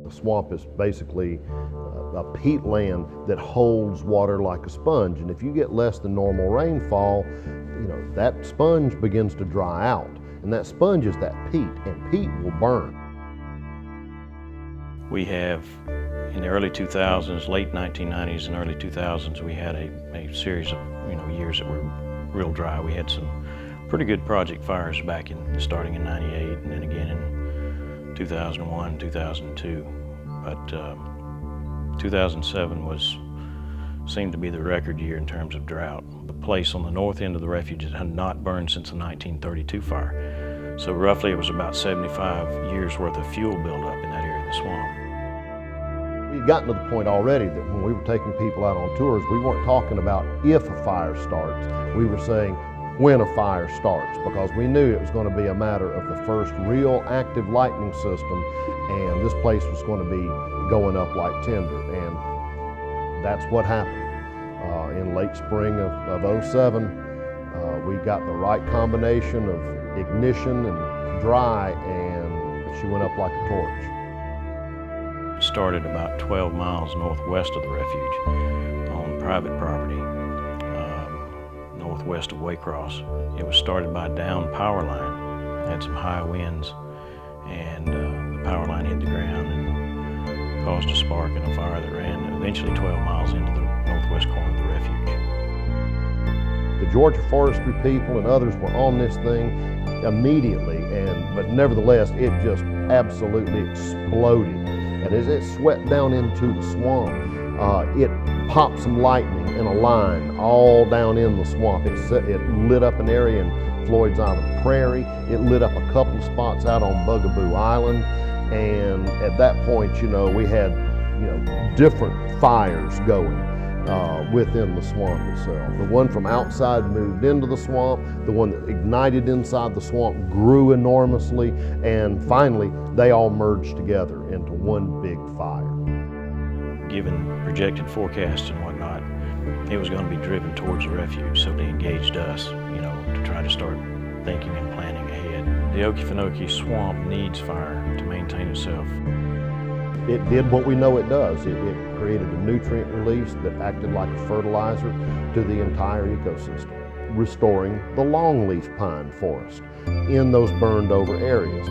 The swamp is basically a peatland that holds water like a sponge, and if you get less than normal rainfall, that sponge begins to dry out, and that sponge is that peat, and peat will burn. We have, in the early 2000s, late 1990s and early 2000s, we had a series of years that were real dry. We had some pretty good project fires starting in '98 and then again in 2001, 2002. But 2007 seemed to be the record year in terms of drought. The place on the north end of the refuge had not burned since the 1932 fire. So roughly it was about 75 years worth of fuel buildup in that area of the swamp. We had gotten to the point already that when we were taking people out on tours, we weren't talking about if a fire starts. We were saying when a fire starts, because we knew it was going to be a matter of the first real active lightning system, and this place was going to be going up like tinder, and that's what happened. In late spring of '07, we got the right combination of ignition and dry, and she went up like a torch. It started about 12 miles northwest of the refuge on private property, northwest of Waycross. It was started by a downed power line. It had some high winds, and the power line hit the ground and caused a spark and a fire that ran eventually 12 miles into the northwest corner of the refuge. The Georgia forestry people and others were on this thing immediately, but nevertheless, it just absolutely exploded. And as it swept down into the swamp, it popped some lightning in a line all down in the swamp. It lit up an area in Floyd's Island Prairie. It lit up a couple of spots out on Bugaboo Island. And at that point, we had, different fires going within the swamp itself. The one from outside moved into the swamp. The one that ignited inside the swamp grew enormously. And finally, they all merged together into one big fire. Given projected forecasts and whatnot, it was going to be driven towards the refuge, so they engaged us, to try to start thinking and planning ahead. The Okefenokee swamp needs fire to maintain itself. It did what we know it does. It created a nutrient release that acted like a fertilizer to the entire ecosystem, restoring the longleaf pine forest in those burned over areas.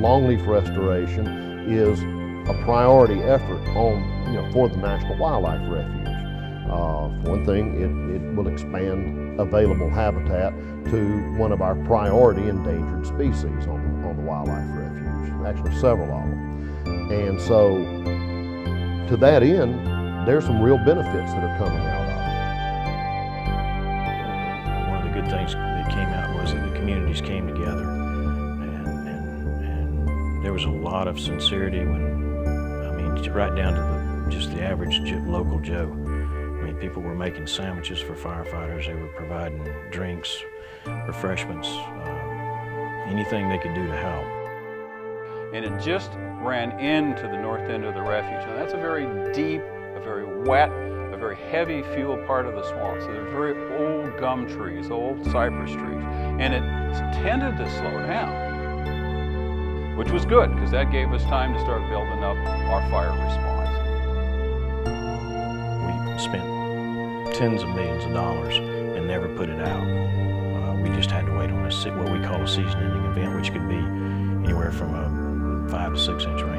Longleaf restoration is a priority effort for the National Wildlife Refuge. For one thing, it will expand available habitat to one of our priority endangered species on the Wildlife Refuge, actually several of them. And so, to that end, there's some real benefits that are coming out of it. One of the good things that came out was that the communities came together, and there was a lot of sincerity right down to just the average local Joe. People were making sandwiches for firefighters. They were providing drinks, refreshments, anything they could do to help. And it just ran into the north end of the refuge. Now that's a very deep, a very wet, a very heavy fuel part of the swamp. So they're very old gum trees, old cypress trees. And it tended to slow down, which was good because that gave us time to start building up our fire response. We spent tens of millions of dollars and never put it out. We just had to wait on what we call a season-ending event, which could be anywhere from a 5 to 6 inch rain.